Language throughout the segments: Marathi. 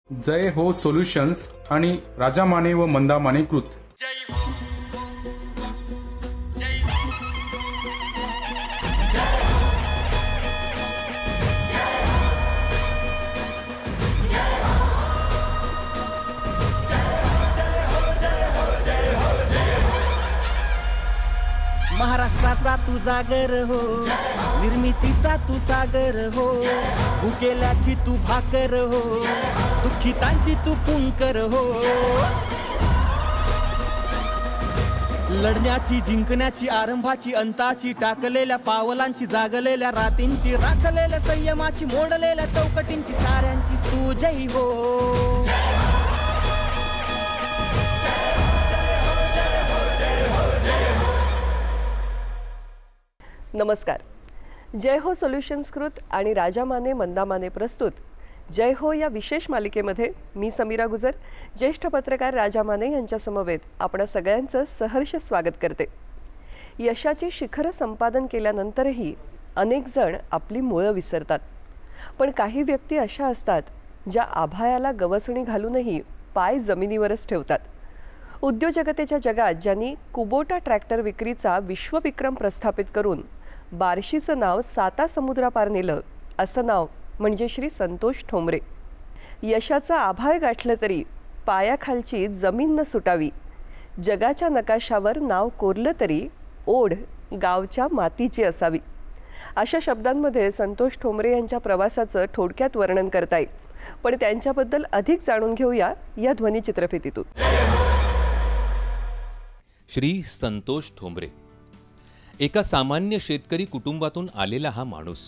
जय हो सोल्युशन्स आणि राजा माने व मंदा माने कृत. महाराष्ट्राचा तू जागर हो, निर्मितीचा तू सागर हो, भुकेल्याची तू भाकर हो, दुःखितांची तू पुंकर हो. लढण्याची, जिंकण्याची, आरंभाची, अंताची, टाकलेल्या पावलांची, जागलेल्या रातींची, राखलेल्या संयमाची, मोडलेल्या चौकटींची, साऱ्यांची तू जय हो. नमस्कार. जय हो सोल्युशन्स कृत आणि राजा माने मंदा माने प्रस्तुत जय हो या विशेष मालिकेमध्ये मी समीरा गुजर, ज्येष्ठ पत्रकार राजा माने यांच्या समवेत आपणा सगळ्यांचं सहर्ष स्वागत करते. यशाची शिखरं संपादन केल्यानंतरही अनेक जण आपली मुळं विसरतात, पण काही व्यक्ती अशा असतात ज्या आभाळाला गवसणी घालूनही पाय जमिनीवरच ठेवतात. उद्योजकतेच्या जगात ज्यांनी कुबोटा ट्रॅक्टर विक्रीचा विश्वविक्रम प्रस्थापित करून बार्शीचं नाव 7 समुद्रापार नेलं, असं नाव म्हणजे श्री संतोष ठोंबरे. यशाचं आभाळ गाठलं तरी पायाखालची जमीन न सुटावी, जगाच्या नकाशावर नाव कोरलं तरी ओढ गावच्या मातीची असावी, अशा शब्दांमध्ये संतोष ठोंबरे यांच्या प्रवासाचं थोडक्यात वर्णन करता येईल. पण त्यांच्याबद्दल अधिक जाणून घेऊया या ध्वनिचित्रफितीतून. श्री संतोष ठोंबरे एका सामान्य शेतकरी कुटुंबातून आलेला हा माणूस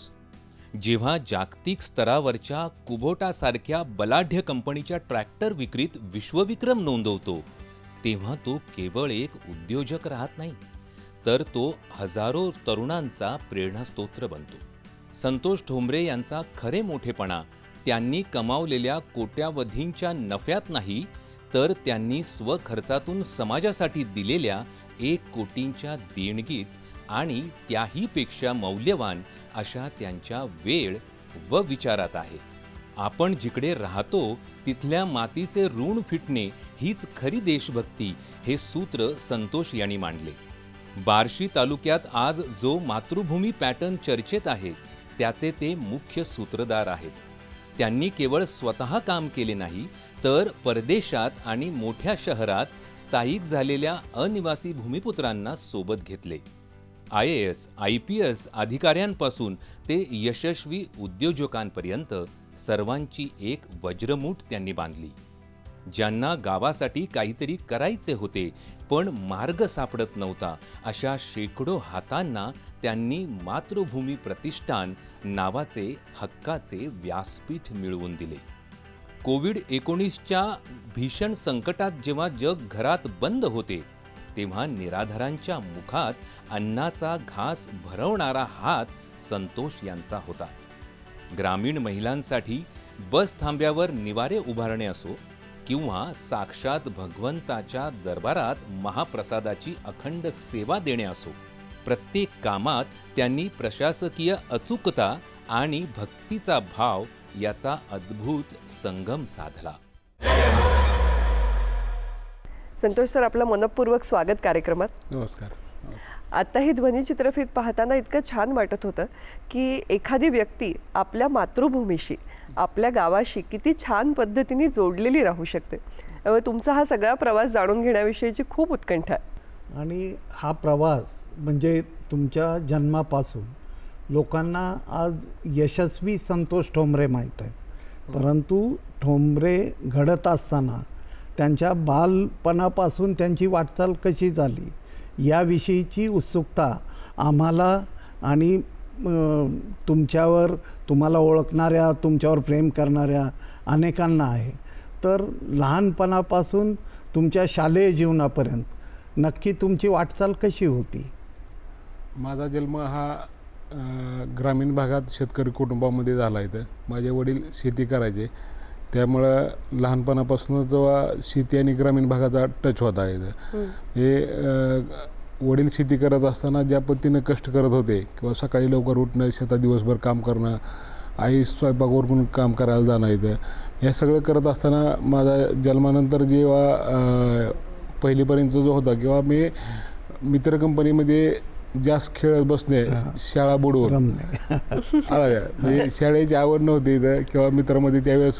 जेव्हा जागतिक स्तरावरच्या कुबोटासारख्या बलाढ्य कंपनीच्या ट्रॅक्टर विक्रीत विश्वविक्रम नोंदवतो, तेव्हा तो केवळ एक उद्योजक राहत नाही, तर तो हजारो तरुणांचा प्रेरणास्त्रोत बनतो. संतोष ठोंबरे यांचा खरे मोठेपणा त्यांनी कमावलेल्या कोट्यावधींच्या नफ्यात नाही, तर त्यांनी स्वखर्चातून समाजासाठी दिलेल्या 1 कोटींच्या देणगीत आणि त्याहीपेक्षा मौल्यवान अशा त्यांच्या वेळ व विचारात आहे. आपण जिकडे राहतो तिथल्या मातीचे ऋण फिटणे हीच खरी देशभक्ती, हे सूत्र संतोष यांनी मांडले. बार्शी तालुक्यात आज जो मातृभूमी पॅटर्न चर्चेत आहे, त्याचे ते मुख्य सूत्रधार आहेत. त्यांनी केवळ स्वतः काम केले नाही, तर परदेशात आणि मोठ्या शहरात स्थायिक झालेल्या अनिवासी भूमिपुत्रांना सोबत घेतले. IAS, IPS अधिकाऱ्यांपासून ते यशस्वी उद्योजकांपर्यंत सर्वांची एक वज्रमूठ त्यांनी बांधली. ज्यांना गावासाठी काहीतरी करायचे होते पण मार्ग सापडत नव्हता, अशा शेकडो हातांना त्यांनी मातृभूमी प्रतिष्ठान नावाचे हक्काचे व्यासपीठ मिळवून दिले. कोविड-19च्या भीषण संकटात जेव्हा जग घरात बंद होते, तेव्हा निराधारांच्या मुखात अन्नाचा घास भरवणारा हात संतोष यांचा होता. ग्रामीण महिलांसाठी बस थांब्यावर निवारे उभारणे असो किंवा साक्षात भगवंताच्या दरबारात महाप्रसादाची अखंड सेवा देणे असो, प्रत्येक कामात त्यांनी प्रशासकीय अचूकता आणि भक्तीचा भाव याचा अद्भुत संगम साधला. संतोष सर, आपलं मनपूर्वक स्वागत कार्यक्रमात. नमस्कार. आता ही ध्वनिचित्रफीत पाहताना इतकं छान वाटत होतं की एखादी व्यक्ती आपल्या मातृभूमीशी, आपल्या गावाशी किती छान पद्धतीने जोडलेली राहू शकते. तुमचा हा सगळा प्रवास जाणून घेण्याविषयीची खूप उत्कंठा आहे. आणि हा प्रवास म्हणजे तुमच्या जन्मापासून लोकांना आज यशस्वी संतोष ठोंबरे माहीत आहेत, परंतु ठोंबरे घडत असताना त्यांच्या बालपणापासून त्यांची वाटचाल कशी झाली याविषयीची उत्सुकता आम्हाला आणि तुम्हाला ओळखणाऱ्या, तुमच्यावर प्रेम करणाऱ्या अनेकांना आहे. तर लहानपणापासून तुमच्या शालेय जीवनापर्यंत नक्की तुमची वाटचाल कशी होती? माझा जन्म हा ग्रामीण भागात शेतकरी कुटुंबामध्ये झाला. इथं माझे वडील शेती करायचे, त्यामुळं लहानपणापासून जेव्हा शेती आणि ग्रामीण भागाचा टच होता इथं. हे वडील शेती करत असताना ज्या पद्धतीनं कष्ट करत होते किंवा सकाळी लवकर उठणं, शेतात दिवसभर काम करणं, आई स्वयंपाकवर पण काम करायला जाणं इथं, हे सगळं करत असताना माझा जन्मानंतर जेव्हा पहिलीपर्यंत जो होता किंवा मी मित्र कंपनीमध्ये जास्त खेळत बसणे, शाळा बुडवून म्हणजे शाळेची आवड नव्हती इथं किंवा मित्रामध्ये त्यावेळेस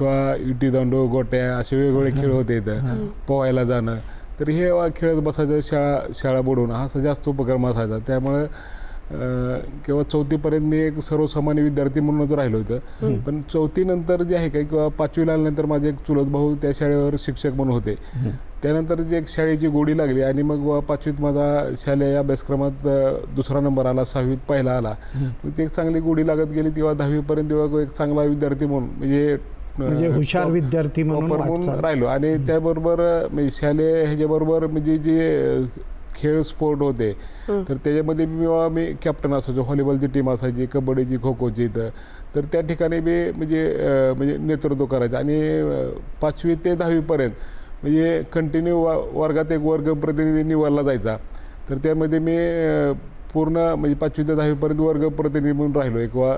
इटी दांडू, गोट्या असे वेगवेगळे खेळ होते इथं, पोहायला जाणं, तर हे खेळत बसायचं शाळा बुडवून हा जास्त उपक्रम असायचा. त्यामुळे किंवा 4थीपर्यंत मी एक सर्वसामान्य विद्यार्थी म्हणूनच राहिलो होतं. पण 4थी नंतर जे आहे का किंवा 5वीला आल्यानंतर माझे एक चुलत भाऊ त्या शाळेवर शिक्षक म्हणून होते. त्यानंतर जी एक शाळेची गोडी लागली आणि मग 5वीत माझा शालेय अभ्यासक्रमात 2रा नंबर आला, 6वीत पहिला आला. मग ती एक चांगली गोडी लागत गेली. तेव्हा 10वीपर्यंत तेव्हा एक चांगला विद्यार्थी म्हणून म्हणजे हुशार विद्यार्थी म्हणून राहिलो. आणि त्याबरोबर म्हणजे शालेय ह्याच्याबरोबर म्हणजे जे खेळ स्पोर्ट होते तर त्याच्यामध्ये मी कॅप्टन असायचो. व्हॉलीबॉलची टीम असायची, कबड्डीची, खो खोची इथं, तर त्या ठिकाणी मी म्हणजे नेतृत्व करायचं. आणि 5वी ते 10वीपर्यंत म्हणजे कंटिन्यू वर्गात एक वर्ग प्रतिनिधी निवडला जायचा. तर त्यामध्ये मी पूर्ण म्हणजे 5वी ते 10वीपर्यंत वर्ग प्रतिनिधी म्हणून राहिलो किंवा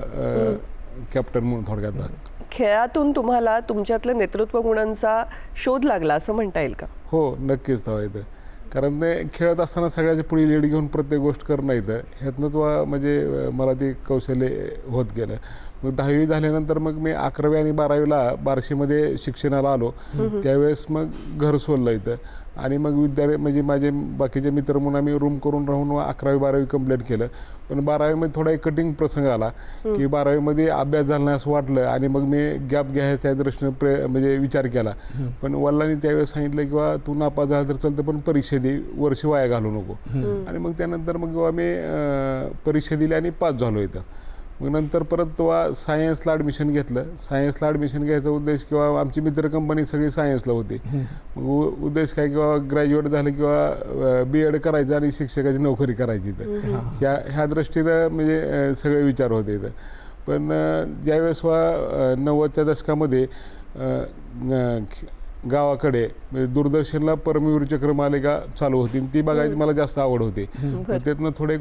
कॅप्टन म्हणून थोडक्यात. खेळातून तुम्हाला तुमच्यातल्या नेतृत्व गुणांचा शोध लागला असं म्हणता येईल का? हो, नक्कीच तेव्हा इथं, कारण ते खेळत असताना सगळ्याच्या पुढे लीड घेऊन प्रत्येक गोष्ट करणं येतं, ह्यातनं तो म्हणजे मला ते कौशल्य होत गेलं. मग 10वी झाल्यानंतर मग मी 11वी आणि 12वीला बार्शीमध्ये शिक्षणाला आलो. त्यावेळेस मग घर सोडलं इथं आणि मग म्हणजे माझे बाकीचे मित्र म्हणून आम्ही रूम करून राहून 11वी 12वी कंप्लीट केलं. पण 12वीमध्ये थोडा एक कटिंग प्रसंग आला की 12वीमध्ये अभ्यास झाला नाही असं वाटलं आणि मग मी गॅप घ्यायच्या दृष्टीनं म्हणजे विचार केला. पण वडिलांनी त्यावेळेस सांगितलं किंवा तू नापास झाला तर चालतं पण परीक्षा दे, वर्ष वाया घालू नको. आणि मग त्यानंतर मग आम्ही परीक्षा दिली आणि पास झालो इथं. मग नंतर परत सायन्सला ॲडमिशन घेतलं. सायन्सला ॲडमिशन घ्यायचा उद्देश किंवा आमची मित्र कंपनी सगळी सायन्सला होती. मग उद्देश काय किंवा ग्रॅज्युएट झालं किंवा BEd करायचं आणि शिक्षकाची नोकरी करायची इथं, ह्या दृष्टीनं म्हणजे सगळे विचार होते इथं. पण ज्यावेळेस 90च्या दशकामध्ये गावाकडे म्हणजे दूरदर्शनला परमवीर चक्र मालिका चालू होती, ती बघायची मला जास्त आवड होती. त्यातनं थोडे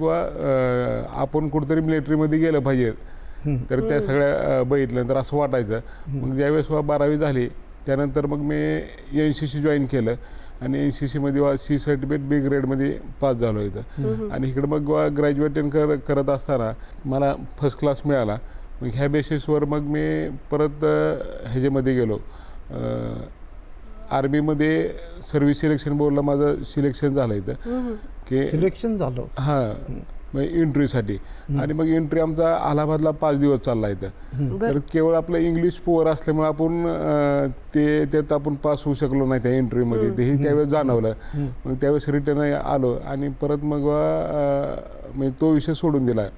आपण कुठेतरी मिलिटरीमध्ये गेलं पाहिजे तर त्या सगळ्या बघितल्यानंतर असं वाटायचं. मग ज्यावेळेस 12वी झाली त्यानंतर मग मी NCC जॉईन केलं आणि NCCमध्ये C सर्टिफिकेट B ग्रेडमध्ये पास झालो इथं. आणि इकडं मग ग्रॅज्युएशन करत असताना मला फर्स्ट क्लास मिळाला. मग ह्या बेसिसवर मग मी परत ह्याच्यामध्ये गेलो, आर्मीमध्ये सर्व्हिस सिलेक्शन बोर्डला माझं सिलेक्शन झालं इथं की सिलेक्शन झालं. हां, म्हणजे एंट्रीसाठी. आणि मग एंट्री आमचा अलाहाबादला 5 दिवस चालला इथं. तर केवळ आपलं इंग्लिश पुअर असल्यामुळे आपण त्यात आपण पास होऊ शकलो नाही त्या एंट्रीमध्ये, तेही त्यावेळेस जाणवलं. मग त्यावेळेस रिटर्न आलो आणि परत मग म्हणजे तो विषय सोडून दिला.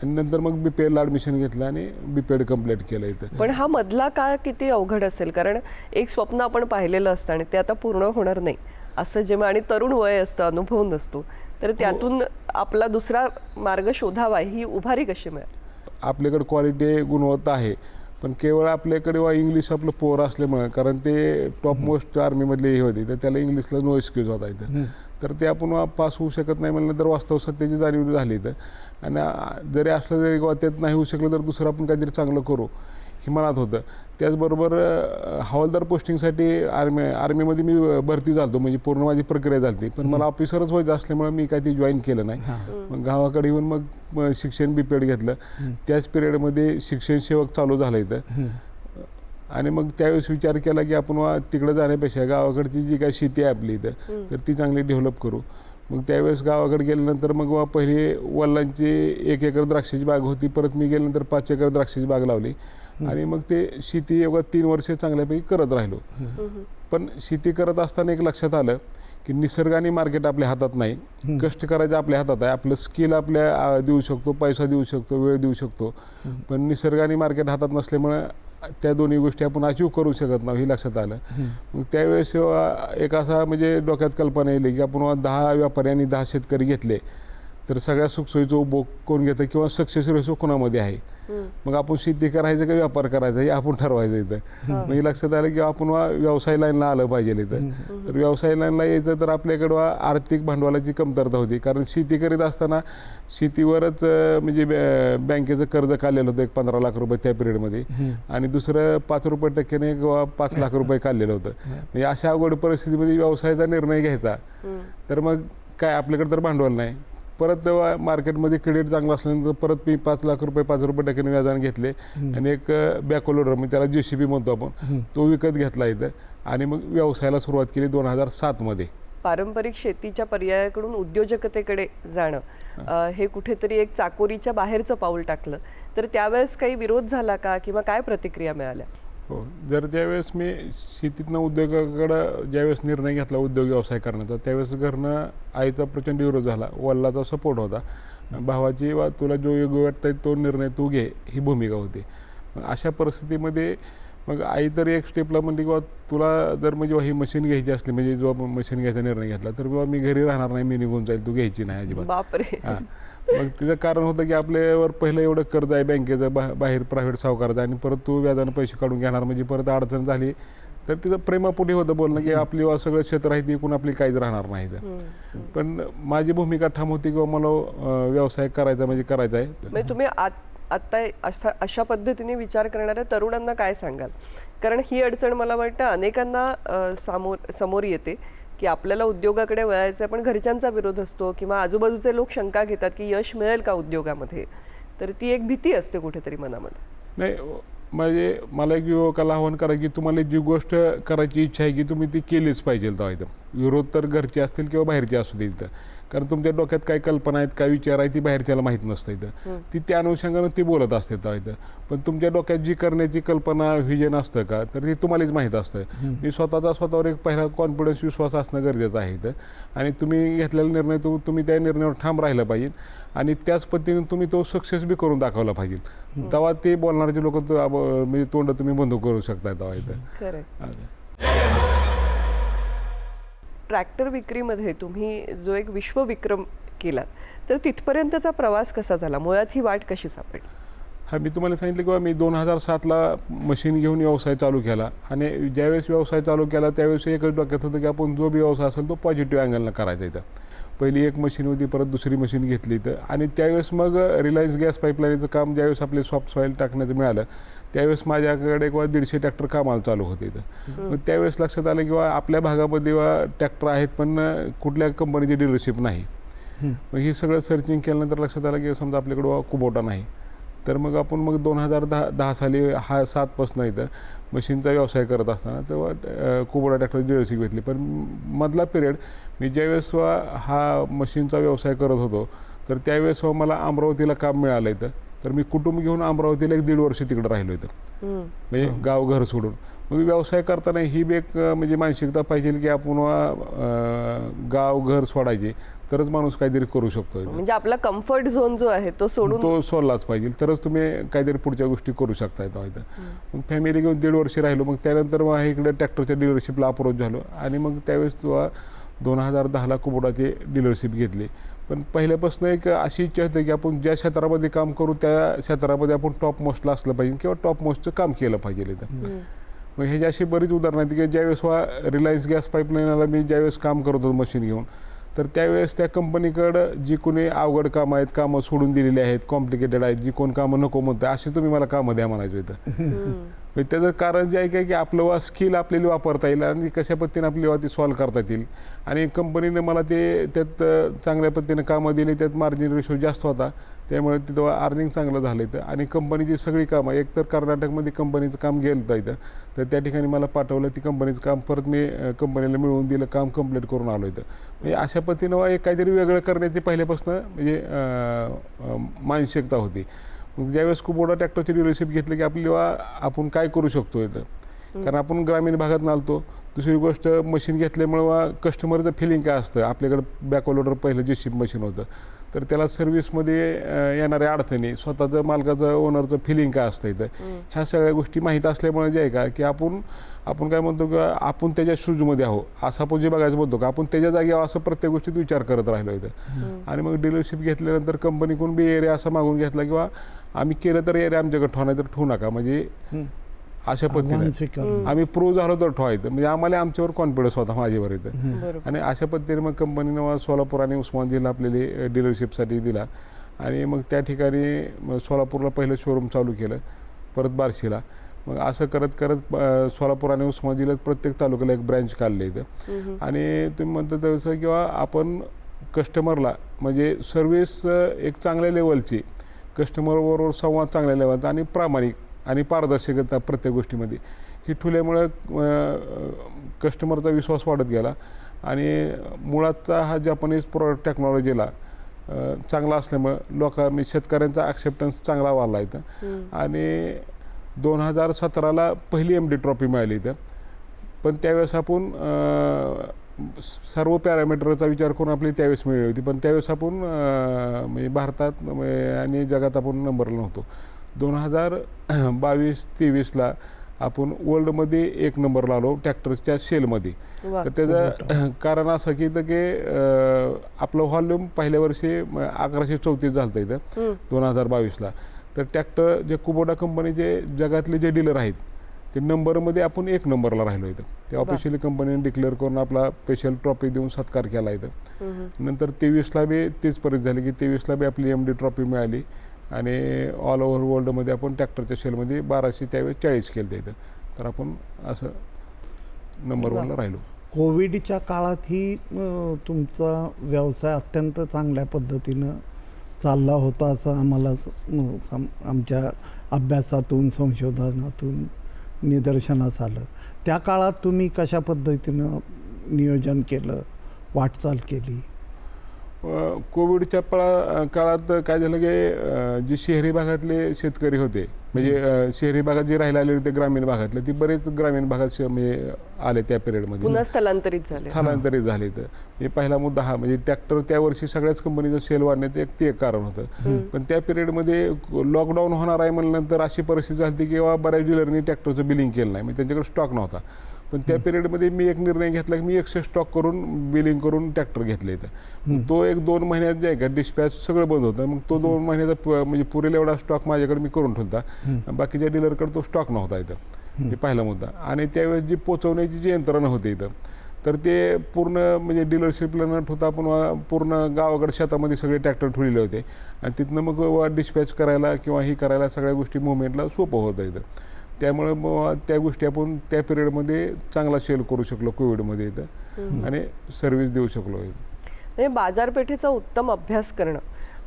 आणि नंतर मग BPEdला ॲडमिशन घेतलं आणि BPEd कंप्लीट केलं इथं. पण हा मधला काळ किती अवघड असेल, कारण एक स्वप्न आपण पाहिलेलं असतं आणि ते आता पूर्ण होणार नाही असं जेव्हा, आणि तरुण वय असतं, अनुभव नसतो, तर त्यातून आपला दुसरा मार्ग शोधावा, ही उभारी कशी मिळाली? आपल्याकडे क्वालिटी गुणवत्ता आहे, पण केवळ आपल्याकडे इंग्लिश आपलं पोर असल्यामुळे, कारण ते टॉप मोस्ट आर्मीमधले हे होते तर त्याला इंग्लिशला नो एक्सक्यूज होता इथं. तर ते आपण पास होऊ शकत नाही म्हणलं तर वास्तव सत्याची जाणीव झाली इथं. आणि जरी असलं तरी त्यात नाही होऊ शकलं तर दुसरं आपण काहीतरी चांगलं करू हे मनात होतं. त्याचबरोबर हवालदार पोस्टिंगसाठी आर्मीमध्ये मी भरती झालो, म्हणजे पूर्ण माझी प्रक्रिया झाली. पण मला ऑफिसरच व्हायचं असल्यामुळे मी काही ते जॉईन केलं नाही. मग गावाकडे येऊन मग शिक्षण BPEd घेतलं. त्याच पिरियडमध्ये शिक्षण सेवक चालू झालं इथं. आणि मग त्यावेळेस विचार केला की आपण तिकडं जाण्यापेक्षा गावाकडची जी काही शेती आहे आपली इथं तर ती चांगली डेव्हलप करू. मग त्यावेळेस गावाकडे गेल्यानंतर मग पहिली वडिलांची 1 एकर द्राक्षाची बाग होती, परत मी गेल्यानंतर 5 एकर द्राक्षाची बाग लावली. आणि मग ते शेती 3 वर्ष चांगल्यापैकी करत राहिलो. पण शेती करत असताना एक लक्षात आलं की निसर्ग आणि मार्केट आपल्या हातात नाही, कष्ट करायचं आपल्या हातात आहे. आपलं स्किल आपल्या देऊ शकतो, पैसा देऊ शकतो, वेळ देऊ शकतो, पण निसर्ग आणि मार्केट हातात नसल्यामुळं त्या दोन्ही गोष्टी आपण अचीव करू शकत नाही हे लक्षात आलं. मग त्यावेळेस एक असा म्हणजे डोक्यात कल्पना येईल की आपण 10 व्यापारी आणि 10 शेतकरी घेतले तर सगळ्या सुखसोयीचं उपभोग कोण घेतं किंवा सक्सेस रेशो कोणामध्ये आहे. मग आपण शेती करायचं का व्यापार करायचा हे आपण ठरवायचं इथं. म्हणजे लक्षात आलं की आपण व्यवसाय लाईनला आलं पाहिजे इथं. तर व्यवसाय लाईनला यायचं तर आपल्याकडं आर्थिक भांडवलाची कमतरता होती, कारण शेती करीत असताना शेतीवरच म्हणजे बँकेचं कर्ज काढलेलं होतं 15 लाख रुपये त्या पिरियडमध्ये, आणि दुसरं 5 रुपये टक्क्याने किंवा 5 लाख रुपये काढलेलं होतं. म्हणजे अशा अवघड परिस्थितीमध्ये व्यवसायाचा निर्णय घ्यायचा, तर मग काय आपल्याकडे तर भांडवल नाही. परत मार्केटमध्ये क्रेडिट चांगलं असल्यानंतर परत मी 5 लाख रुपये 5 रुपये टक्क्याने व्याजाने घेतले, आणि एक बॅकलोडर म्हणजे त्याला JCB म्हणतो आपण, तो विकत घेतला इथं, आणि मग व्यवसायाला सुरुवात केली 2007 मध्ये. पारंपरिक शेतीच्या पर्यायाकडून उद्योजकतेकडे जाणं हे कुठेतरी एक चाकोरीच्या बाहेरचं पाऊल टाकलं, तर त्यावेळेस काही विरोध झाला का किंवा काय प्रतिक्रिया मिळाल्या? हो, जर ज्यावेळेस मी शेतीतनं उद्योगाकडं ज्यावेळेस निर्णय घेतला उद्योग व्यवसाय करण्याचा, त्यावेळेस घरनं आईचा प्रचंड विरोध झाला, वडिलांचा सपोर्ट होता, भावाची वा तुला जो योग्य वाटतंय तो निर्णय तू घे ही भूमिका होती. अशा परिस्थितीमध्ये मग आई तर एक स्टेपला म्हणली किंवा तुला जर म्हणजे ही मशीन घ्यायची असली, म्हणजे जो मशीन घ्यायचा निर्णय घेतला, तर बाबा मी घरी राहणार नाही, मी निघून जाईल, तू घ्यायची नाही अजिबात. बापरे. हां, मग तिचं कारण होतं की आपल्यावर पहिलं एवढं कर्ज आहे बँकेचं, बाहेर प्रायव्हेट सावकाराचं, आणि परत तू व्याजानं पैसे काढून घेणार म्हणजे परत अडचण झाली. तर तिचं प्रेमापोटी होतं बोलणं की आपली सगळं क्षेत्र आहे ती एकूण आपली काहीच राहणार नाही. पण माझी भूमिका ठाम होती की मला व्यवसाय करायचा म्हणजे करायचा आहे. म्हणजे तुम्ही आता अशा पद्धतीने विचार करणाऱ्या तरुणांना काय सांगाल? कारण ही अडचण मला वाटतं अनेकांना समोर येते की आपल्याला उद्योगाकडे वळायचं, पण घरच्यांचा विरोध असतो किंवा आजूबाजूचे लोक शंका घेतात की यश मिळेल का उद्योगामध्ये, तर ती एक भीती असते कुठेतरी मनामध्ये. नाही, म्हणजे मला एक युवकाला आव्हान करा की तुम्हाला जी गोष्ट करायची इच्छा आहे की तुम्ही ती केलीच पाहिजे. तेव्हा इथं विरोध तर घरचे असतील किंवा बाहेरचे असू दे इथं, कारण तुमच्या डोक्यात काय कल्पना आहेत, काय विचार आहे ती बाहेरच्याला माहीत नसतं इथं, ती त्या अनुषंगानं ती बोलत असते तेव्हा इथं. पण तुमच्या डोक्यात जी करण्याची कल्पना व्हिजन असतं का, तर ते तुम्हालाच माहीत असतं. मी स्वतःवर एक पहिला कॉन्फिडन्स विश्वास असणं गरजेचं आहे इथं, आणि तुम्ही घेतलेला निर्णय तुम्ही त्या निर्णयावर ठाम राहिलं पाहिजे, आणि त्याच पद्धतीने तुम्ही तो सक्सेस बी करून दाखवला पाहिजे. तेव्हा ते बोलणारे लोक म्हणजे तोंड तुम्ही बंद करू शकता तेव्हा इथं. ट्रॅक्टर विक्रीमध्ये तुम्ही जो एक विश्वविक्रम केला, तर तिथपर्यंतचा प्रवास कसा झाला? मुळात ही वाट कशी सापडली? हा, मी तुम्हाला सांगितलं की मी 2007ला मशीन घेऊन व्यवसाय चालू केला, आणि ज्यावेळेस व्यवसाय चालू केला त्यावेळेस एकच डोक्यात होतं की आपण जो बी व्यवसाय असेल तो पॉझिटिव्ह अँगलनं करायचा. इथं पहिली एक मशीन होती, परत दुसरी मशीन घेतली इथं, आणि त्यावेळेस मग रिलायन्स गॅस पाईपलाईनचं काम ज्यावेळेस आपले सॉफ्ट सॉईल टाकण्याचं मिळालं, त्यावेळेस माझ्याकडे किंवा 150 ट्रॅक्टर कामाला चालू होते इथं. मग त्यावेळेस लक्षात आलं किंवा आपल्या भागामध्ये ट्रॅक्टर आहेत पण कुठल्या कंपनीची डीलरशिप नाही. मग हे सगळं सर्चिंग केल्यानंतर लक्षात आलं की समजा आपल्याकडं कुबोटा नाही, तर मग आपण 2010 साली 7पासून इथं मशीनचा व्यवसाय करत असताना तेव्हा कुबोटा ट्रॅक्टर डीलरशिप घेतली. पण मधला पिरियड मी ज्यावेळेस हा मशीनचा व्यवसाय करत होतो, तर त्यावेळेस मला अमरावतीला काम मिळालं इथं, तर मी कुटुंब घेऊन अमरावतीला 1.5 वर्ष तिकडे राहिलो इथं, म्हणजे गाव घर सोडून. मग व्यवसाय करताना ही बी एक म्हणजे मानसिकता पाहिजे की आपण गाव घर सोडायचे तरच माणूस काहीतरी करू शकतो. म्हणजे आपला कम्फर्ट झोन जो आहे तो सोडलाच पाहिजे, तरच तुम्ही काहीतरी पुढच्या गोष्टी करू शकता इथं. मग फॅमिली घेऊन 1.5 वर्ष राहिलो. मग त्यानंतर मग इकडे ट्रॅक्टरच्या डीलरशिपला अप्रोच झालो, आणि मग त्यावेळेस 2010ला कुबोटाची डीलरशिप घेतली. पण पहिल्यापासून एक अशी इच्छा होती की आपण ज्या क्षेत्रामध्ये काम करू त्या क्षेत्रामध्ये आपण टॉप मोस्टला असलं पाहिजे किंवा टॉप मोस्टचं काम केलं पाहिजे इथं. मग ह्याची अशी बरीच उदाहरणं आहेत की ज्यावेळेस रिलायन्स गॅस पाईपलाईनला मी ज्यावेळेस काम करत होतो मशीन घेऊन, तर त्यावेळेस त्या कंपनीकडं जी कोणी अवघड कामं आहेत, कामं सोडून दिलेली आहेत, कॉम्प्लिकेटेड आहेत, जी कोण कामं नको म्हणतं अशी तुम्ही मला कामं द्या म्हणायचं इथं. त्याचं कारण जे आहे की आपलं स्किल आपल्याला वापरता येईल आणि कशा पद्धतीने आपली ती सॉल्व्ह करता येईल. आणि कंपनीने मला ते त्यात चांगल्या पद्धतीने कामं दिली, त्यात मार्जिन रेशो जास्त होता, त्यामुळे तिथं अर्निंग चांगलं झालं इथं. आणि कंपनीची सगळी कामं, एक तर कर्नाटकमध्ये कंपनीचं काम गेलं इथं, तर त्या ठिकाणी मला पाठवलं, ती कंपनीचं काम परत मी कंपनीला मिळवून दिलं, काम कंप्लीट करून आलो इथं. म्हणजे अशा पद्धतीनं एक काहीतरी वेगळं करण्याची पहिल्यापासून म्हणजे मानसिकता होती. मग ज्यावेळेस कुबोटा ट्रॅक्टरची डीलरशिप घेतली की आपण काय करू शकतो इथं, कारण आपण ग्रामीण भागात आलतो. दुसरी गोष्ट मशीन घेतल्यामुळं कस्टमरचं फिलिंग काय असतं, आपल्याकडं बॅकलोडर पहिलं JCB मशीन होतं, तर त्याला सर्व्हिसमध्ये येणाऱ्या अडचणी, स्वतःचं मालकाचं ओनरचं फिलिंग काय असतं इथं, ह्या सगळ्या गोष्टी माहीत असल्यामुळे जे आहे का की आपण काय म्हणतो की आपण त्याच्या शूजमध्ये आहो असं आपण जे बघायचं म्हणतो का आपण त्याच्या जागी आहो असं प्रत्येक गोष्टीत विचार करत राहिलो इथं. आणि मग डीलरशिप घेतल्यानंतर कंपनीकडून बी एरिया असा मागून घेतला किंवा आम्ही केलं तर एरिया आमच्याकडे ठेवा नाही तर ठेवू नका, म्हणजे अशा पद्धतीने आम्ही प्रो झालो तर ठेवायचं, म्हणजे आम्हाला आमच्यावर कॉन्फिडन्स होता माझ्यावर इथं. आणि अशा पद्धतीने मग कंपनीनं सोलापूर आणि उस्मान जिल्हा आपल्याला डीलरशिपसाठी दिला. आणि मग त्या ठिकाणी सोलापूरला पहिलं शोरूम चालू केलं, परत बार्शीला. मग असं करत करत सोलापूर आणि उस्मान जिल्ह्यात प्रत्येक तालुक्याला एक ब्रँच काढले इथं. आणि तुम्ही म्हणता तसं किंवा आपण कस्टमरला म्हणजे सर्व्हिस एक चांगल्या लेवलची, कस्टमरबरोबर संवाद चांगल्या लेवलचा आणि प्रामाणिक आणि पारदर्शकता प्रत्येक गोष्टीमध्ये ही ठेवल्यामुळं कस्टमरचा विश्वास वाढत गेला. आणि मुळातचा हा जपानीज प्रोडक्ट टेक्नॉलॉजीला चांगला असल्यामुळं शेतकऱ्यांचा ॲक्सेप्टन्स चांगला वाढला इथं. आणि 2017ला पहिली MD ट्रॉफी मिळाली इथं. पण त्यावेळेस आपण सर्व पॅरामीटरचा विचार करून आपली त्यावेळेस मिळाली होती, पण त्यावेळेस आपण म्हणजे भारतात आणि जगात आपण नंबरला नव्हतो. 2022-23ला आपण वर्ल्डमध्ये 1 नंबरला आलो ट्रॅक्टरच्या सेलमध्ये. तर त्याचं कारण असं की आपलं व्हॉल्यूम पहिल्या वर्षी 1134 झालं होतं इथं 2022ला. तर ट्रॅक्टर जे कुबोटा कंपनीचे जगातले जे डीलर आहेत ते नंबरमध्ये आपण 1 नंबरला राहिलो इथं. ते ऑफिशियली कंपनीने डिक्लेअर करून आपला स्पेशल ट्रॉफी देऊन सत्कार केला इथं. नंतर 23ला बी तीच परिस्थिती झाली की 23ला बी आपली MD ट्रॉफी मिळाली. आणि ऑल ओव्हर वर्ल्डमध्ये आपण ट्रॅक्टरच्या सेलमध्ये 1200 त्यावेळेस 40 केलं इथं. तर आपण असं नंबर 1ला राहिलो. कोविडच्या काळातही तुमचा व्यवसाय अत्यंत चांगल्या पद्धतीनं चालला होता असं आम्हाला आमच्या अभ्यासातून संशोधनातून निदर्शनास आलं. त्या काळात तुम्ही कशा पद्धतीनं नियोजन केलं, वाटचाल केली? कोविडच्या काळात काय झालं की जे शहरी भागातले शेतकरी होते, म्हणजे शहरी भागात जे राहायला आले होते ग्रामीण भागातले, ती बरेच ग्रामीण भागात म्हणजे आले त्या पिरियडमध्ये, पुन्हा स्थलांतरित झाले. तर हे पहिला मुद्दा हा, म्हणजे ट्रॅक्टर त्या वर्षी सगळ्याच कंपनीचं सेल वाढण्याचं ते एक कारण होतं. पण त्या पिरियडमध्ये लॉकडाऊन होणार आहे म्हणल्यानंतर अशी परिस्थिती झाली की बऱ्याच डीलरनी ट्रॅक्टरचं बिलिंग केलं नाही, म्हणजे त्यांच्याकडे स्टॉक नव्हता. पण त्या पिरियडमध्ये मी एक निर्णय घेतला की मी एक्सेस स्टॉक करून बिलिंग करून ट्रॅक्टर घेतले इथं. तो 1-2 महिन्यात जे आहे का डिस्पॅच सगळं बंद होतं. मग तो 2 महिन्याचा म्हणजे पुरेल एवढा स्टॉक माझ्याकडे मी करून ठेवता, बाकीच्या डीलरकडे तो स्टॉक नव्हता इथं. हे पहिला मुद्दा. आणि त्यावेळेस जी पोचवण्याची जी यंत्रणा होती इथं, तर ते पूर्ण म्हणजे डीलरशिपला न ठेवता आपण पूर्ण गावाकडे शेतामध्ये सगळे ट्रॅक्टर ठेवलेले होते. आणि तिथनं मग डिस्पॅच करायला किंवा ही करायला सगळ्या गोष्टी मुवमेंटला सोपं होतं इथं. त्यामुळे मग त्या गोष्टी आपण त्या पिरियडमध्ये चांगला सेल करू शकलो कोविडमध्ये इथं, आणि सर्व्हिस देऊ शकलो. म्हणजे बाजारपेठेचा उत्तम अभ्यास करणं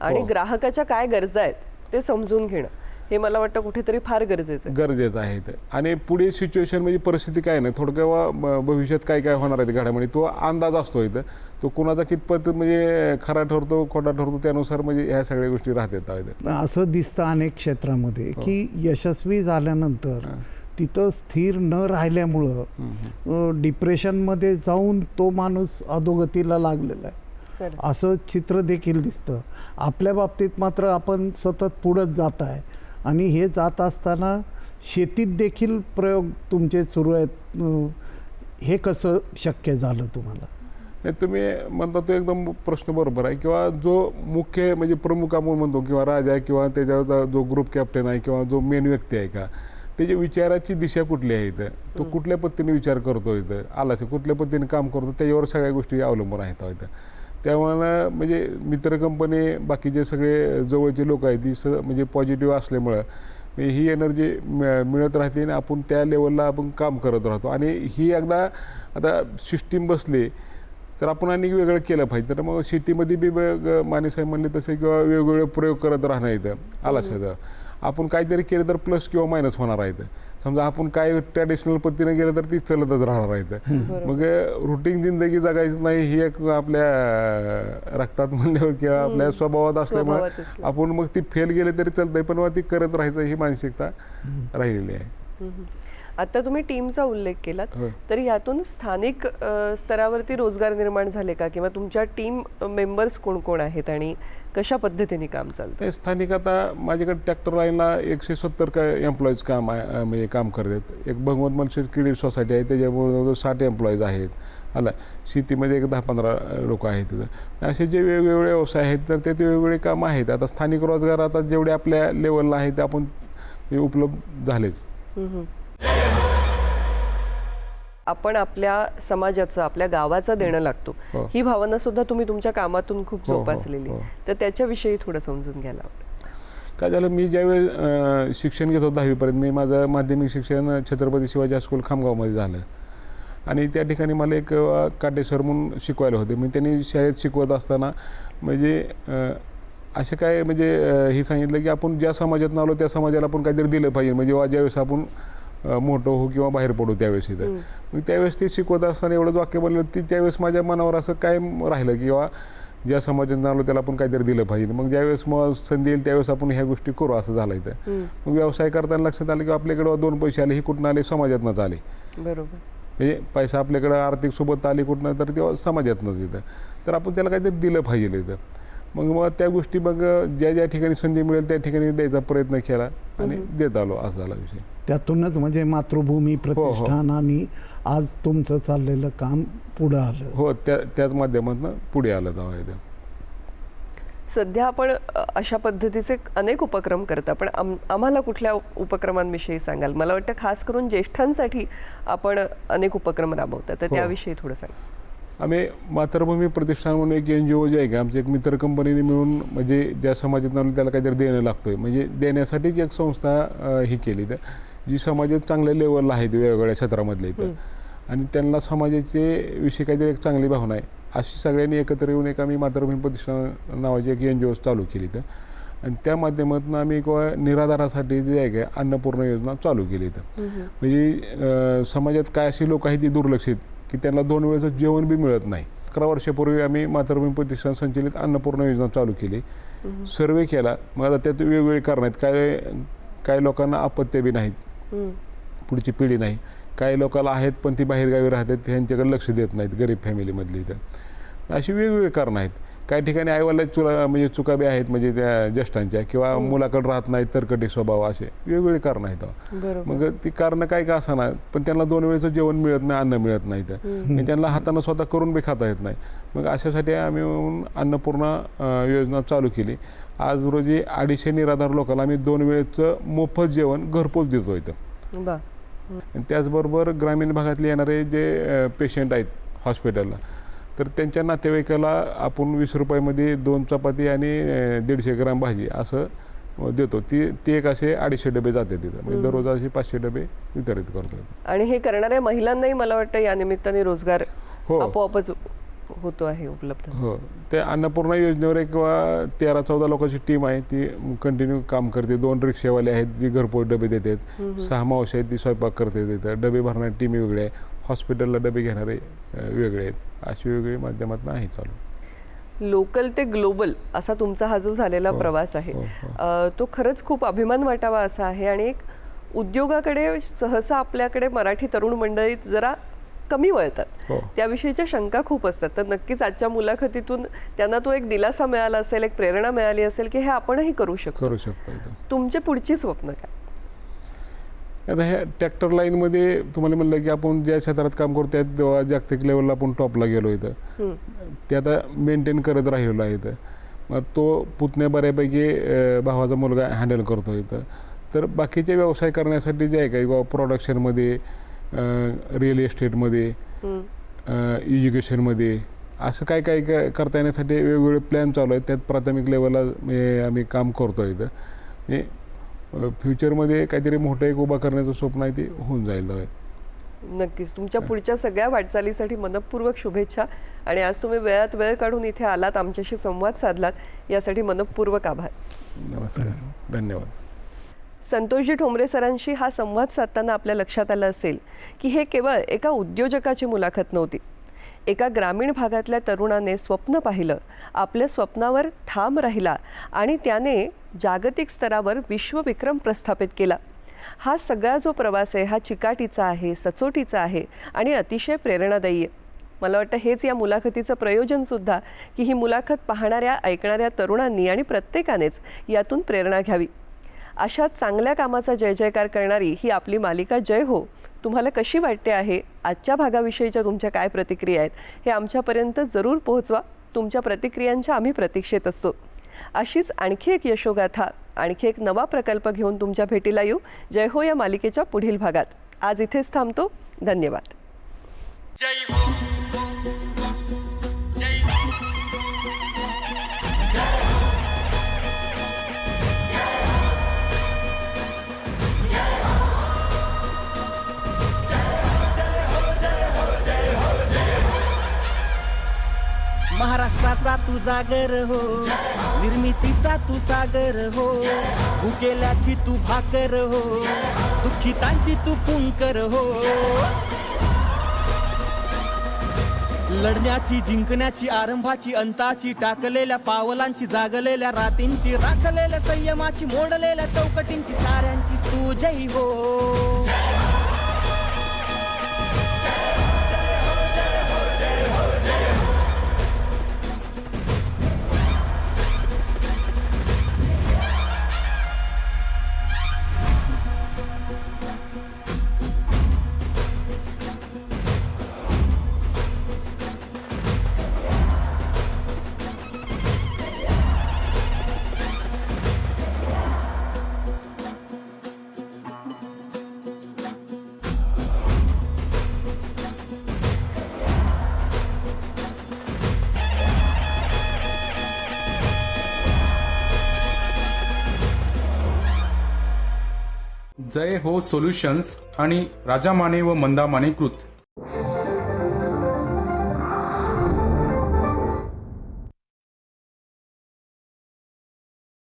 आणि ग्राहकाच्या काय गरजा आहेत ते समजून घेणं हे मला वाटतं कुठेतरी फार गरजेचं आहे. आणि पुढे सिच्युएशन म्हणजे परिस्थिती काय नाही, थोडक्यात भविष्यात काय काय होणार आहे घडामोडी तो अंदाज असतो इथं. तो कुणाचा कितपत म्हणजे खरा ठरतो खोटा ठरतो त्यानुसार म्हणजे ह्या सगळ्या गोष्टी राहतात. असं दिसतं अनेक क्षेत्रामध्ये की यशस्वी झाल्यानंतर तिथं स्थिर न राहिल्यामुळं डिप्रेशनमध्ये जाऊन तो माणूस अधोगतीला लागलेला आहे असं चित्र देखील दिसतं. आपल्या बाबतीत मात्र आपण सतत पुढंच जात आहे. आणि हे जात असताना शेतीत देखील प्रयोग तुमचे सुरू आहेत. हे कसं शक्य झालं तुम्हाला? नाही, तुम्ही म्हणता तो एकदम प्रश्न बरोबर आहे. किंवा जो मुख्य म्हणजे प्रमुख आपण म्हणतो किंवा राजा आहे किंवा त्याच्यावर जो ग्रुप कॅप्टन आहे किंवा जो मेन व्यक्ती आहे का, त्याच्या विचाराची दिशा कुठली आहे इथं, तो कुठल्या पद्धतीने विचार करतो इथं आलाच कुठल्या पद्धतीने काम करतो त्याच्यावर सगळ्या गोष्टी अवलंबून आहेत इथं. त्यामुळं म्हणजे मित्र कंपनी बाकीचे सगळे जवळचे लोक आहेत ती म्हणजे पॉझिटिव्ह असल्यामुळं ही एनर्जी मिळत राहते आणि आपण त्या लेवलला आपण काम करत राहतो. आणि ही एकदा आता सिस्टीम बसली तर आपण अनेक वेगळं केलं पाहिजे. तर मग शेतीमध्ये बी मानेसाहेब म्हणले तसे किंवा वेगवेगळे प्रयोग करत राहणं इथं आलाच आपण काहीतरी केलं तर प्लस किंवा मायनस होणार आहे. समजा आपण काय ट्रॅडिशनल पद्धतीने गेलं तर ती चलतच राहणार आहे. मग रुटीन जिंदगी जगायचं नाही ही एक आपल्या रक्तात म्हणल्यावर किंवा आपल्या स्वभावात असल्यामुळे आपण मग ती फेल गेले तरी चालतंय पण मग ती करत राहायचं ही मानसिकता राहिलेली आहे. आता तुम्ही टीमचा उल्लेख केलात तर यातून स्थानिक स्तरावरती रोजगार निर्माण झाले का, किंवा तुमच्या टीम मेंबर्स कोण कोण आहेत आणि कशा पद्धतीने काम चालतं? ते स्थानिक आता माझ्याकडे ट्रॅक्टर लाईनला 170 काय एम्प्लॉईज काम आहे, म्हणजे काम करतात. एक भगवंत मनशेर किडी सोसायटी आहे, त्याच्यामुळे 60 एम्प्लॉईज आहेत. आला शेतीमध्ये एक 10-15 लोक आहेत तिथं. असे जे वेगवेगळे व्यवसाय आहेत तर ते वेगवेगळे काम आहेत. आता स्थानिक रोजगार आता जेवढे आपल्या लेवलला आहेत ते आपण उपलब्ध झालेच. आपण आपल्या समाजाचं, आपल्या गावाचं देणं लागतो, हो. ही भावना सुद्धा तुम्ही तुमच्या कामातून खूप हो, हो, जोपासलेली. हो. तर त्याच्याविषयी थोडं समजून घ्यायला आवडेल. काय झालं, मी ज्यावेळेस शिक्षण घेत होतो 10वीपर्यंत, मी माझं माध्यमिक शिक्षण छत्रपती शिवाजी हायस्कूल खामगावमध्ये झालं. आणि त्या ठिकाणी मला एक काटे सर म्हणून शिकवायला होते. मी त्यांनी शाळेत शिकवत असताना म्हणजे असे काय म्हणजे हे सांगितलं की आपण ज्या समाजातून आलो त्या समाजाला आपण काहीतरी दिलं पाहिजे. म्हणजे ज्यावेळेस आपण मोठं हो किंवा बाहेर पडू त्यावेळेस इथं. मग त्यावेळेस ते शिकवत असताना एवढंच वाक्य बोललं की त्यावेळेस माझ्या मनावर असं काय राहिलं की किंवा ज्या समाजातून आलो त्याला आपण काहीतरी दिलं पाहिजे. मग ज्यावेळेस मग संधी येईल त्यावेळेस आपण ह्या गोष्टी करू असं झालं इथं. मग व्यवसाय करताना लक्षात आलं की आपल्याकडे 2 पैसे आले, हे कुठून आले? समाजातनंच आले. बरोबर. म्हणजे पैसा आपल्याकडं आर्थिक सोबत आली कुठनं तर तेव्हा समाजातनंच इथं. तर आपण त्याला काहीतरी दिलं पाहिजे इथं. मग त्या गोष्टी मग ज्या ठिकाणी संधी मिळेल त्या ठिकाणी द्यायचा प्रयत्न केला आणि देत आलो, असा झाला विषय. त्यातूनच म्हणजे मातृभूमी प्रतिष्ठान आणि आज तुमचं चाललेलं काम पुढं आलं. हो, त्याच माध्यमातून पुढे आलं तेव्हा इथं. सध्या आपण अशा पद्धतीचे अनेक उपक्रम करता, पण आम्हाला कुठल्या उपक्रमांविषयी सांगाल? मला वाटतं खास करून ज्येष्ठांसाठी आपण अनेक उपक्रम राबवता, तर त्याविषयी थोडं सांगा. आम्ही मातृभूमी प्रतिष्ठान म्हणून एक NGO जे आहे का, आमची एक मित्र कंपनीने मिळून म्हणजे ज्या समाजात आलो त्याला काहीतरी देणं लागतोय, म्हणजे देण्यासाठीच एक संस्था ही केली तर जी समाजात चांगल्या लेवलला आहेत वेगवेगळ्या क्षेत्रामधले इथं, आणि त्यांना समाजाचे विषयी काहीतरी एक चांगली भावना आहे अशी सगळ्यांनी एकत्र येऊन एक आम्ही मातृभूमी प्रतिष्ठान नावाची एक NGO चालू केली तर. आणि त्या माध्यमातून आम्ही निराधारासाठी जे आहे का अन्नपूर्णा योजना चालू केली तर. म्हणजे समाजात काय अशी लोक आहेत ती दुर्लक्षित की त्यांना 2 वेळेचं जेवण बी मिळत नाही. 11 वर्षापूर्वी आम्ही मातृभूमी प्रतिष्ठान संचलित अन्नपूर्णा योजना चालू केली. सर्वे केला. मग आता त्यात वेगवेगळे कारण आहेत. काही लोकांना अपत्य बी नाहीत, पुढची पिढी नाही. काही लोकांना आहेत पण ती बाहेरगावी राहतात, त्यांच्याकडे लक्ष देत नाहीत, गरीब फॅमिलीमधली. तर अशी वेगवेगळी कारणं आहेत. काही ठिकाणी आईवडिलांची चुका बी आहेत, म्हणजे त्या ज्येष्ठांच्या, किंवा मुलाकडे राहत नाहीत, तरकटी स्वभाव, असे वेगवेगळी कारणं आहेत. मग ती कारणं काही का असणार, पण त्यांना 2 वेळेचं जेवण मिळत नाही, अन्न मिळत नाही. तर त्यांना हातानं स्वतः करून बी खाता येत नाही. मग अशासाठी आम्ही अन्नपूर्णा योजना चालू केली. आज रोजी 250 निराधार लोकांना आम्ही 2 वेळेचं मोफत जेवण घरपोच देतो इथं. त्याचबरोबर ग्रामीण भागातले येणारे जे पेशंट आहेत हॉस्पिटलला, तर त्यांच्या नातेवाईकाला आपण 20 रुपयामध्ये 2 चपाती आणि 150 ग्राम भाजी असं देतो. ती एक असे 250 डबे जाते तिथं. म्हणजे दररोज असे 500 डबे वितरित करतो. आणि हे करणाऱ्या महिलांनाही मला वाटतं या निमित्ताने रोजगार आपोआपच होतो आहे उपलब्ध. हो, ते अन्नपूर्णा योजनेवर एक 13-14 लोकांची टीम आहे, ती कंटिन्यू काम करते. 2 रिक्षावाले आहेत जी घरपोच डबे देतात. 6 मावशी आहेत ती स्वयंपाक करते तिथं. डबे भरणारी टीम वेगळे आहे, हॉस्पिटलला डबे घेणारे वेगळे आहेत. अशी वेगळी माध्यमातून आहे चालू. लोकल ते ग्लोबल असा तुमचा हा जो झालेला प्रवास आहे, तो खरंच खूप अभिमान वाटावा असा आहे. आणि एक उद्योगाकडे सहसा आपल्याकडे मराठी तरुण मंडळीत जरा कमी वळतात, त्याविषयीच्या शंका खूप असतात. तर नक्कीच आजच्या मुलाखतीतून त्यांना तो एक दिलासा मिळाला असेल, एक प्रेरणा मिळाली असेल की हे आपणही करू शकतो. तुमचे पुढची स्वप्न काय? आता ह्या ट्रॅक्टर लाईनमध्ये तुम्हाला म्हणलं की आपण ज्या क्षेत्रात काम करतो त्यात जागतिक लेवलला आपण टॉपला गेलो इथं. ते आता मेंटेन करत राहिलो आहे इथं. मग तो पुतण्या बऱ्यापैकी भावाचा मुलगा हँडल करतो इथं. तर बाकीचे व्यवसाय करण्यासाठी जे आहे का, किंवा प्रोडक्शनमध्ये, रिअल एस्टेटमध्ये, एज्युकेशनमध्ये, असं काय करता येण्यासाठी वेगवेगळे प्लॅन चालू आहेत. त्यात प्राथमिक लेवलला आम्ही काम करतो इथं. म्हणजे फ्युचरमध्ये काहीतरी मोठं एक उभा करण्याचं स्वप्न आहे, ते होऊन जाईल. नक्कीच. तुमच्या पुढच्या सगळ्या वाटचालीसाठी मनपूर्वक शुभेच्छा. आणि आज तुम्ही वेळात वेळ काढून इथे आलात, आमच्याशी संवाद साधलात, यासाठी मनपूर्वक आभार. नमस्कार, धन्यवाद. संतोषजी ठोंबरे सरांशी हा संवाद साधताना आपल्या लक्षात आलं असेल की हे केवळ एका उद्योजकाची मुलाखत नव्हती. एका ग्रामीण भागातल्या तरुणाने स्वप्न पाहिलं, आपल्या स्वप्नावर ठाम राहिला आणि त्याने जागतिक स्तरावर विश्वविक्रम प्रस्थापित केला. हा सगळा जो प्रवास आहे हा चिकाटीचा आहे, सचोटीचा आहे आणि अतिशय प्रेरणादायी आहे. मला वाटतं हेच या मुलाखतीचं प्रयोजनसुद्धा, की ही मुलाखत पाहणाऱ्या ऐकणाऱ्या तरुणांनी आणि प्रत्येकानेच यातून प्रेरणा घ्यावी. अशा चांगल्या कामाचा जय जयकार करणारी ही आपली मालिका जय हो तुम्हाला कशी वाटते आहे, आजच्या भागाविषयीच्या तुमच्या काय प्रतिक्रिया आहेत हे आमच्यापर्यंत जरूर पोहोचवा. तुमच्या प्रतिक्रियांच्या आम्ही प्रतीक्षेत असतो. अशीच आणखी एक यशोगाथा, आणखी एक नवा प्रकल्प घेऊन तुमच्या भेटीला येऊ जय हो या मालिकेच्या पुढील भागात. आज इथेच थांबतो. धन्यवाद. जय हो जय हो महाराष्ट्राचा तू जागर हो, निर्मितीचा तू सागर हो, भुकेल्याची तू भाकर हो, दुःखितांची तू पुंकर हो. लढण्याची, जिंकण्याची, आरंभाची, अंताची, टाकलेल्या पावलांची, जागलेल्या रातींची, राखलेल्या संयमाची, मोडलेल्या चौकटींची, साऱ्यांची तू जय हो. जय हो सोल्युशन्स आणि राजा माने व मंदा माने कृत